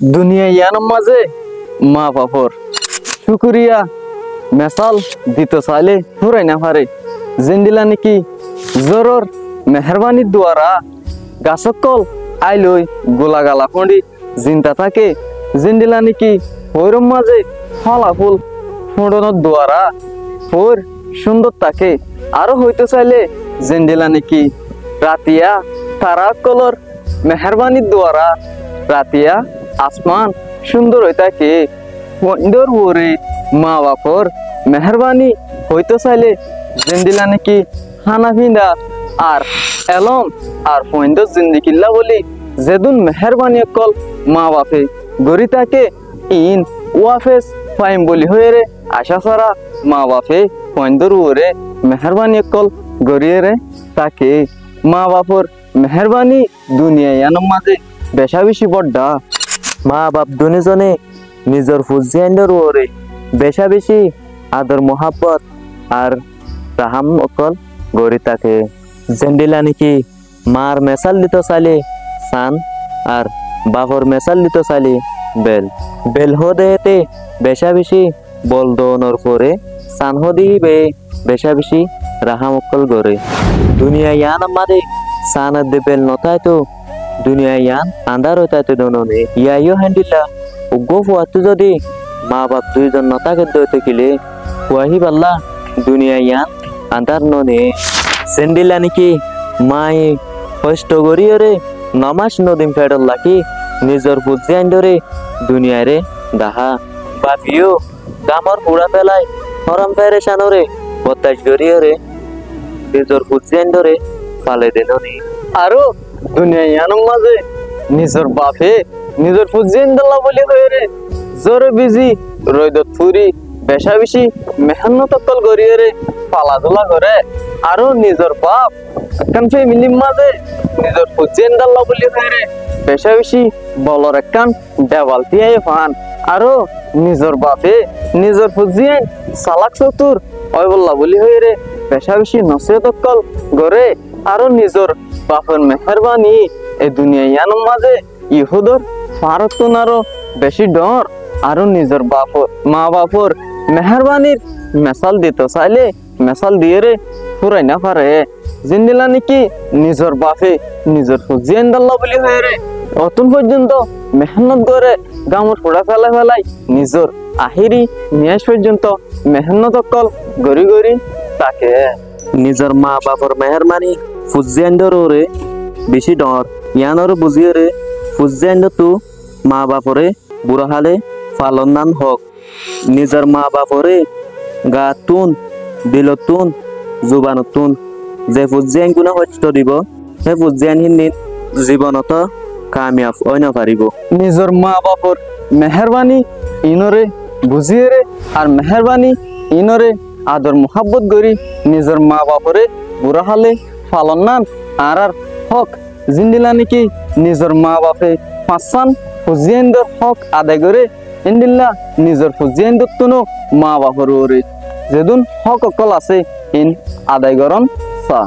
দুনিয়া ইয়ানোর মাঝে মা বাপর শুকুরিয়া মেসাল দিতে চাইলে ফুরাই না পারে জিন্দিলা নাকি জোরর মেহরবানির দ্বারা গাছকল আইলই গোলা গালা ফন্ডি জিন্তা থাকে জিন্দিলা নাকি ওইরম মাঝে ফলাফুল ফোড়নের দ্বারা ওর সুন্দর থাকে আরো হইতে চাইলে জিন্দিলা নাকি রাতিয়া তারা কলর মেহরবানির দ্বারা রাতিয়া আসমান সুন্দর হয়ে থাকে সুন্দর ওরে মা বাপর মেহরবানি হইতে চাইলে জিন্দিলা নাকি খানা পিন্দা আর এলম আর ফইন্দর জিন্দিকিল্লা বলি যেদুন মেহরবানি কল মা বাপে গড়ি থাকে ইন ওয়াফেস ফাইম বলি হয়ে রে আশা ছাড়া মা বাপে ফইন্দর ওরে মেহরবানি কল গড়িয়ে রে তাকে মা বাপর মেহরবানি দুনিয়া ইয়ানোর মাঝে বেশা বেশি বড়া মা বাপ দুজনে নিজের ফুজিয়ান্ডর ওরে বেশা বেশি আদর মোহাব্বত আর রাহাম অকল গড়ি থাকে জেন্ডিলা নাকি মার মেসাল দিত চাইলে সান আর বাপর মেসাল দিত চাইলে বেল বেল হতে বেশা বেশি বল দোনর করে সান হদিবে বেশা বেশি রাহাম অকল গড়ে দুনিয়া ইয়ান আমারে সান দে বেল নতায় তো দুনিয়া ইয়ান আন্ধার হইতায় তো দোননে ইয়াইও হ্যান্ডিলা উগ্গো ফুয়াতু যদি মা বাপ দুইজন নতাকে দইতে কিলে ফুয়াহি বাল্লা দুনিয়া ইয়ান আন্ধার ননে সেন্ডিলা নাকি মাই কষ্ট করিয়রে নমাস নদীম ফেডল লাকি নিজর বুঝিয়ান্ডরে দুনিয়ারে দাহা বাপিও কামর পুরা পেলাই হরম পেরেশানরে বতাস করিয়রে নিজর বুঝিয়ান্ডরে ফালে দেননি আরো দুনিয়া ইয়ানোর মাঝে নিজর বাপে নিজর বুঝিয়ান্ডলা বলি হয়ে রে জোরে বিজি রইদত ফুরি বেশা বেশি মেহনত কল করিয়ে রে পালাধুলা করে আরো নিজর বাপ একখান ফ্যামিলির মাঝে নিজর ফুজিয়েন্দাল্লা বলি হয়ে রে বেশা বেশি বলর একখান দেওয়াল তিয়াই ফান আরো নিজর বাপে নিজর ফুজিয়েন সালাক চতুর ওই বললা বলি হয়ে রে বেশা বেশি নসিহত কল গরে আরো নিজর বাপের মেহরবানি এই দুনিয়া ইয়ানোর মাঝে ইহুদর ফারতুন আরো বেশি ডর আরো নিজর বাপর মা বাপর মেহরবানির মেসাল দিত চাইলে মেসাল দিয়ে রে ফুরাই না পারে জিন্দিলা নাকি নিজর বাপে নিজর ফুজিয়েন্দাল্লা বলি হয়ে রে অতুন পর্যন্ত মেহনত করে গামর ফোড়া ফেলাই নিজর আহিরি নিয়াস পর্যন্ত মেহনত কল গড়ি গড়ি তাকে নিজর মা বাপর মেহরবানি ফুজিয়েন্ডর রে বেশি ডর ইয়ানর বুঝিয়ে রে ফুজিয়েন্ড তু মা বাপরে বুড়া হালে ফালন নান হক নিজর মা বাপরে গাতুন দিলতুন জুবানতুন যে ফুজিয়ান গুণা হস্ত দিব সেই ফুজিয়ান হিন্দিত জীবনত কামিয়াব হয় না পারিব নিজর মা বাপর মেহরবানি ইনরে বুঝিয়ে রে আর মেহরবানি ইনরে আদর মোহাব্বত করি নিজর মা বাপরে বুড়া হালে ফালন নান আর হক জিন্দিলা নাকি নিজর মা বাপে পাঁচান ফুজিয়েন্দর হক আদায় করে ইন্দিল্লা নিজর ফুজিয়েন্দর তুনো মা বাপর ওরে যেদুন হক অকল আছে ইন আদায় করন চা।